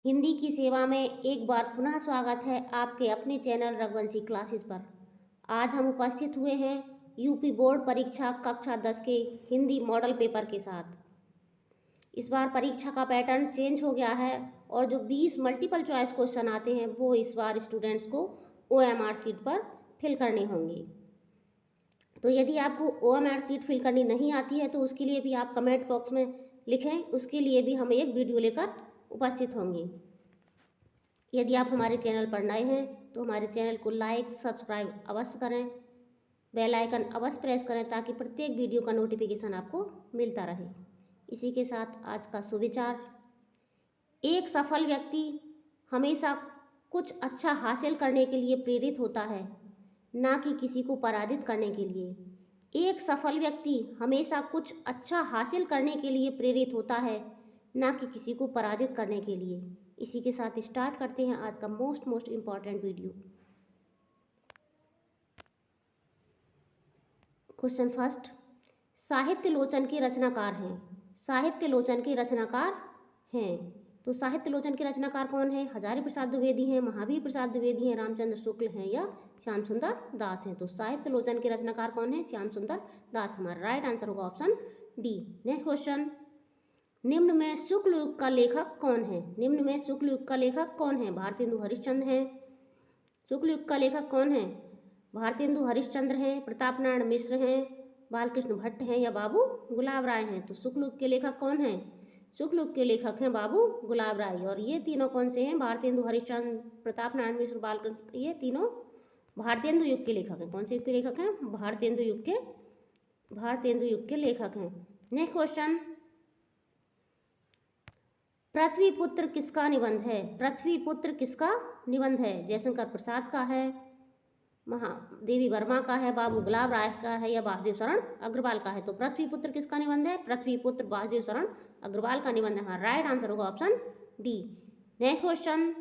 हिंदी की सेवा में एक बार पुनः स्वागत है आपके अपने चैनल रघुवंशी क्लासेस पर। आज हम उपस्थित हुए हैं यूपी बोर्ड परीक्षा कक्षा 10 के हिंदी मॉडल पेपर के साथ। इस बार परीक्षा का पैटर्न चेंज हो गया है और जो 20 मल्टीपल चॉइस क्वेश्चन आते हैं वो इस बार स्टूडेंट्स को OMR शीट पर फिल करने होंगे। तो यदि आपको OMR शीट फिल करनी नहीं आती है तो उसके लिए भी आप कमेंट बॉक्स में लिखें, उसके लिए भी हम एक वीडियो लेकर उपस्थित होंगे। यदि आप हमारे चैनल पर नए हैं तो हमारे चैनल को लाइक सब्सक्राइब अवश्य करें, बेल आइकन अवश्य प्रेस करें ताकि प्रत्येक वीडियो का नोटिफिकेशन आपको मिलता रहे। इसी के साथ आज का सुविचार, एक सफल व्यक्ति हमेशा कुछ अच्छा हासिल करने के लिए प्रेरित होता है, ना कि किसी को पराजित करने के लिए। एक सफल व्यक्ति हमेशा कुछ अच्छा हासिल करने के लिए प्रेरित होता है, ना कि किसी को पराजित करने के लिए। इसी के साथ स्टार्ट करते हैं आज का most important video. Question first, साहित्य लोचन के रचनाकार हैं। साहित्य लोचन के रचनाकार हैं तो साहित्य लोचन के रचनाकार कौन है? हजारी प्रसाद द्विवेदी हैं, महावीर प्रसाद द्विवेदी हैं, रामचंद्र शुक्ल हैं या श्याम सुंदर दास हैं। तो साहित्य लोचन के रचनाकार कौन है? श्याम सुंदर दास। हमारा राइट आंसर होगा ऑप्शन डी। नेक्स्ट क्वेश्चन, निम्न में शुक्ल युग का लेखक कौन है? निम्न में शुक्ल युग का लेखक कौन है? भारतेंदु हरिश्चंद्र हैं। शुक्ल युग का लेखक कौन है? भारतेंदु हरिश्चंद्र हैं, प्रताप नारायण मिश्र हैं, बालकृष्ण भट्ट हैं या बाबू गुलाब राय हैं। तो शुक्ल युग के लेखक कौन हैं? शुक्ल युग के लेखक हैं बाबू गुलाब राय। और ये तीनों कौन से हैं? भारतेंदु हरिश्चंद्र, प्रताप नारायण मिश्र, बालकृष्ण, ये तीनों भारतेंदु युग के लेखक हैं। कौन से युग के लेखक हैं? भारतेंदु युग के लेखक हैं। नेक्स्ट क्वेश्चन, पृथ्वी पुत्र किसका निबंध है? पृथ्वी पुत्र किसका निबंध है? जयशंकर प्रसाद का है, महादेवी वर्मा का है, बाबू गुलाब राय का है या वासुदेव शरण अग्रवाल का है। तो पृथ्वी पुत्र किसका निबंध है? पृथ्वी पुत्र वासुदेव शरण अग्रवाल का निबंध है। हमारा राइट आंसर होगा option D. Next question,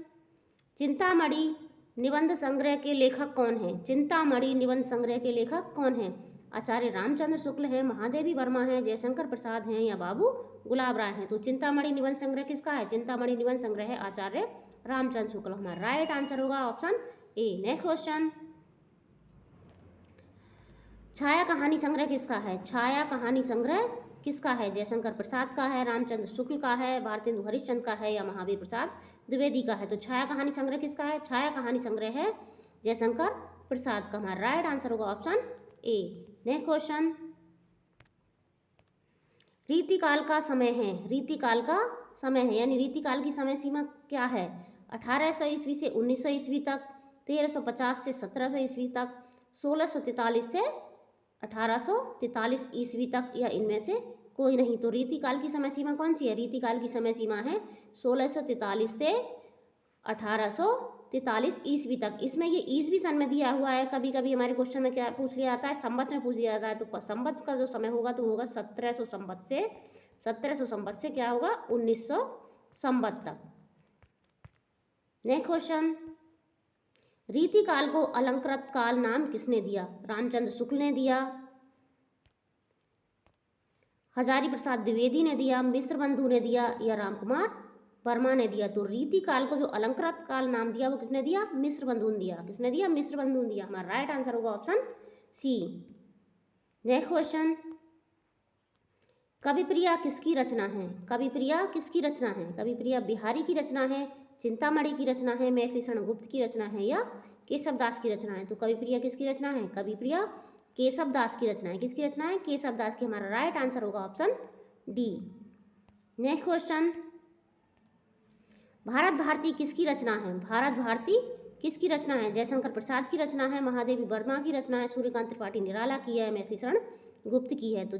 Chintamani निबंध संग्रह के लेखक कौन है? चिंतामणि निबंध संग्रह के लेखक कौन है? आचार्य रामचंद्र शुक्ल हैं, महादेवी वर्मा हैं, जयशंकर प्रसाद हैं या बाबू गुलाब राय हैं। तो चिंतामणि निबंध संग्रह किसका है? चिंतामणि निबंध संग्रह है आचार्य रामचंद्र शुक्ल। हमारा राइट आंसर होगा ऑप्शन ए। नेक्स्ट क्वेश्चन, छाया कहानी संग्रह किसका है? छाया कहानी संग्रह किसका है? जयशंकर प्रसाद का है, रामचंद्र शुक्ल का है, भारतेंदु हरिश्चंद्र का है या महावीर प्रसाद द्विवेदी का है। तो छाया कहानी संग्रह किसका है? छाया कहानी संग्रह है जयशंकर प्रसाद का। हमारा राइट आंसर होगा ऑप्शन ए। नेक्स्ट क्वेश्चन, रीतिकाल का समय है। रीतिकाल का समय है यानी रीतिकाल की समय सीमा क्या है? 1800 ईस्वी से 1900 ईस्वी तक, 1350 से 1700 ईस्वी तक, 1643 से 1843 ईस्वी तक या इनमें से कोई नहीं। तो रीतिकाल की समय सीमा कौन सी है? रीतिकाल की समय सीमा है 1643 से 1843 ईस्वी तक। इसमें ये ईस्वी सन में दिया हुआ है। कभी कभी हमारे क्वेश्चन में क्या पूछ लिया जाता है? संवत में पूछ लिया जाता है। तो संवत का जो समय होगा तो होगा 1700 संवत से क्या होगा? 1900 संवत तक। नेक्स्ट क्वेश्चन, रीतिकाल को अलंकृत काल नाम किसने दिया? रामचंद्र शुक्ल ने दिया, हजारी प्रसाद द्विवेदी ने दिया, मिश्र बंधु ने दिया या रामकुमार वर्मा ने दिया। तो रीतिकाल को जो अलंकृत काल नाम दिया वो किसने दिया? मिश्र बंधु ने दिया। किसने दिया? मिश्र बंधु ने दिया। हमारा राइट आंसर होगा ऑप्शन सी। नेक्स्ट क्वेश्चन, कविप्रिया किसकी रचना है? कविप्रिया किसकी रचना है? कविप्रिया बिहारी की रचना है, चिंतामणि की रचना है, मैथिली शरण गुप्त की रचना है या केशव दास की रचना है। तो कविप्रिया किसकी रचना है? कविप्रिया केशव दास की रचना है। किसकी रचना है? केशव दास की। हमारा राइट आंसर होगा option D. Next question, Bharat Bharati किसकी रचना है? भारत भारती किसकी रचना है? जयशंकर प्रसाद की रचना है, महादेवी वर्मा की रचना है, सूर्यकांत त्रिपाठी निराला की है, मैथिली शरण गुप्त की है। तो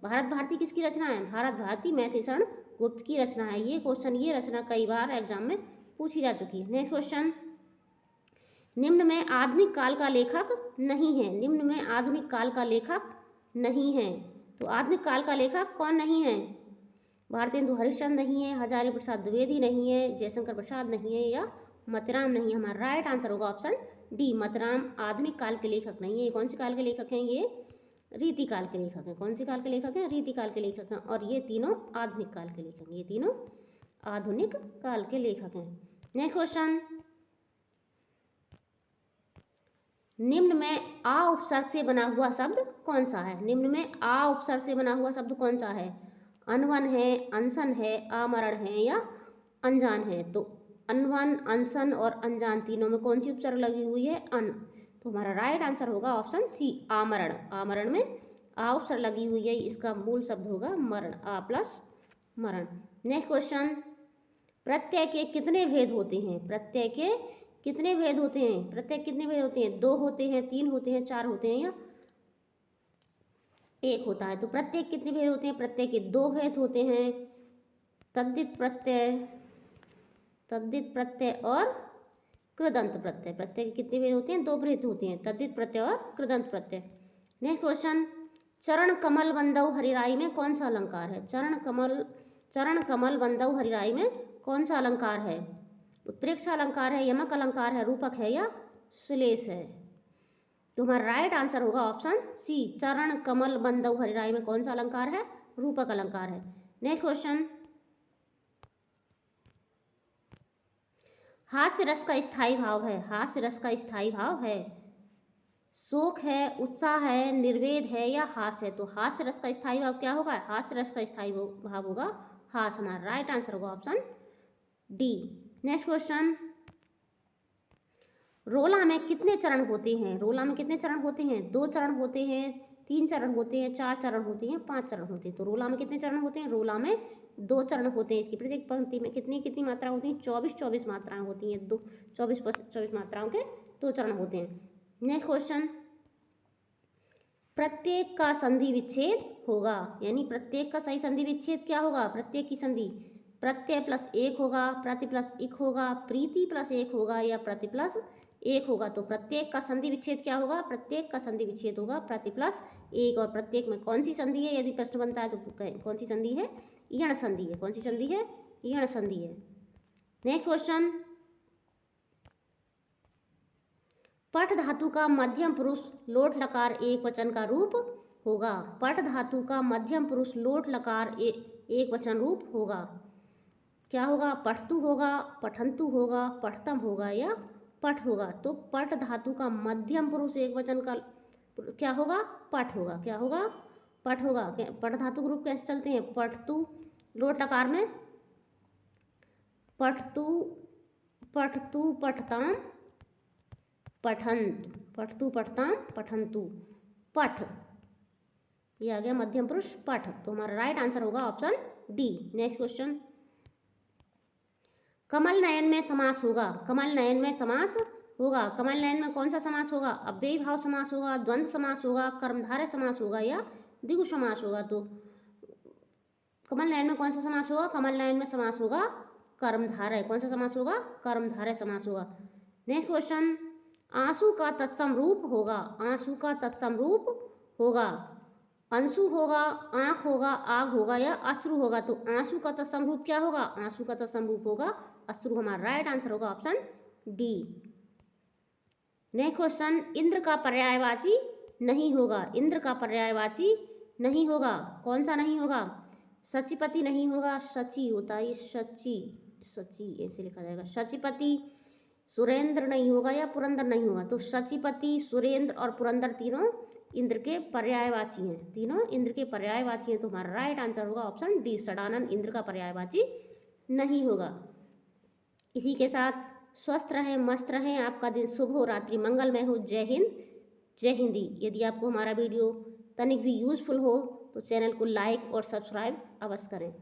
भारत भारती किसकी रचना है? भारत भारती मैथिली शरण गुप्त की रचना है। ये क्वेश्चन, ये रचना कई बार एग्जाम में पूछी जा चुकी है। नेक्स्ट क्वेश्चन, निम्न में आधुनिक काल का लेखक नहीं है। निम्न में आधुनिक काल का लेखक नहीं है। तो आधुनिक काल का लेखक कौन नहीं है? भारतेंदु हरिश्चंद्र नहीं है, हजारी प्रसाद द्विवेदी नहीं है, जयशंकर प्रसाद नहीं है या मतराम नहीं है। हमारा राइट आंसर होगा ऑप्शन डी। मतराम आधुनिक काल के लेखक नहीं है। कौन से काल के लेखक हैं? ये रीतिकाल के लेखक हैं। कौन से काल के लेखक हैं? रीतिकाल के लेखक हैं। और ये तीनों आधुनिक काल के लेखक हैं। ये तीनों आधुनिक काल के लेखक हैं। नेक्स्ट क्वेश्चन, निम्न में आ उपसर्ग से बना हुआ शब्द कौन सा है? निम्न में आ उपसर्ग से बना हुआ शब्द कौन सा है? अनवन है, अनशन है, आमरण है या अनजान है? तो अनवन, अनशन और अनजान तीनों में कौन सी उपसर्ग लगी हुई है? अन। तो हमारा राइट आंसर होगा ऑप्शन सी, आमरण। आमरण में आ उपसर्ग लगी हुई है, इसका मूल शब्द होगा मरण, आ प्लस मरण। नेक्स्ट क्वेश्चन, प्रत्यय के कितने भेद होते हैं? प्रत्यय के कितने भेद होते हैं? प्रत्यय कितने भेद होते हैं? 2 होते हैं, 3 होते हैं, 4 होते हैं या 1 होता है? तो प्रत्यय कितने भेद होते हैं? प्रत्यय के 2 भेद होते हैं, तद्धित प्रत्यय, तद्धित प्रत्यय और कृदंत प्रत्यय। प्रत्यय के कितने भेद होते हैं? 2 भेद होते हैं, तद्धित प्रत्यय और कृदंत प्रत्यय। नेक्स्ट क्वेश्चन, चरण कमल बंदौ हरिराई में कौन सा अलंकार है? चरण कमल बंदौ हरिराई में कौन सा अलंकार है? उत्प्रेक्षा अलंकार है, यमक अलंकार है, रूपक है या श्लेष है? तो हमारा राइट आंसर होगा ऑप्शन सी, चरण कमल बंदौ हरिराई में कौन सा अलंकार है? रूपक अलंकार है। नेक्स्ट क्वेश्चन, हास्य रस का स्थायी भाव है, हास्य रस का स्थायी भाव है, शोक है, उत्साह है, निर्वेद है या हास्य है? तो हास्य रस का स्थायी भाव क्या होगा? हास्य रस का स्थायी भाव होगा हास। हमारा राइट आंसर होगा ऑप्शन डी। नेक्स्ट क्वेश्चन, रोला में कितने चरण होते हैं? रोला में कितने चरण होते हैं? 2 चरण होते हैं, 3 चरण होते हैं, 4 चरण होते हैं, 5 चरण होते हैं। तो रोला में कितने चरण होते हैं? रोला में 2 चरण होते हैं। इसकी प्रत्येक पंक्ति में कितनी मात्रा होती हैं? 24 मात्राएं होती हैं। 24 मात्राओं के 2 चरण होते हैं। नेक्स्ट क्वेश्चन, प्रत्येक का संधि विच्छेद होगा, यानी प्रत्येक का सही संधि विच्छेद क्या होगा? प्रत्येक की संधि प्रत्यय प्लस 1 होगा, प्रति प्लस 1 होगा, प्रीति प्लस 1 होगा या प्रति प्लस 1 होगा। तो प्रत्येक का संधि विच्छेद क्या होगा? प्रत्येक का संधि विच्छेद होगा प्रति प्लस 1। और प्रत्येक में कौन सी संधि है? यदि प्रश्न बनता है तो कौन सी संधि है? यण संधि है। कौन सी संधि है? यण संधि है। नेक्स्ट क्वेश्चन, पठ धातु का मध्यम पुरुष लोट लकार एक वचन का रूप होगा। पठ धातु का मध्यम पुरुष लोट लकार एक वचन रूप होगा। क्या होगा? पठतु होगा, पठंतु होगा, पठतम होगा या पठ होगा। तो पठ धातु का मध्यम पुरुष एक वचन का क्या होगा? पठ होगा। क्या होगा? पठ होगा। पठ धातु के रूप कैसे चलते हैं? पठतु लोट लकार में पठतु, पठतु, पठताम, पठंतु, पठतु, पठताम, पठंतु, पठ, ये आ गया मध्यम पुरुष पठ। तो हमारा राइट आंसर होगा option D. Next question, Kamal Nayan में समास होगा। कमल नयन में समास होगा। कमल नयन में कौन सा समास होगा? अव्ययी भाव समास होगा, द्वंद्व समास होगा, कर्मधारय समास होगा या द्विगु समास होगा। तो कमल नयन में कौन सा समास होगा? कमल नयन में समास होगा कर्मधारय। कौन सा समास होगा? कर्मधारय समास होगा। नेक्स्ट क्वेश्चन, आंसू का तत्सम रूप होगा। आंसू का तत्सम रूप होगा, अंशु होगा, आँख होगा, आग होगा या अश्रु होगा। तो आंसू का तत्सम रूप क्या होगा? आंसू का तत्सम रूप होगा अश्रु। हमारा राइट आंसर होगा option D. Next question, Indra का पर्यायवाची नहीं होगा। इंद्र का पर्यायवाची नहीं होगा। कौन सा नहीं होगा? सचिपति नहीं होगा, सची होता है, सची, सची ऐसे लिखा जाएगा। सचिपति, सुरेंद्र नहीं होगा या पुरंदर नहीं होगा। तो सचिपति, सुरेंद्र और पुरंदर तीनों इंद्र के पर्यायवाची हैं। तीनों इंद्र के पर्यायवाची हैं। तो हमारा राइट आंसर होगा ऑप्शन डी, षडानन इंद्र का पर्यायवाची नहीं होगा। इसी के साथ स्वस्थ रहें, मस्त रहें, आपका दिन शुभ हो, रात्रि मंगलमय हो। जय हिंद, जय हिंदी। यदि आपको हमारा वीडियो तनिक भी यूजफुल हो तो चैनल को लाइक और सब्सक्राइब अवश्य करें।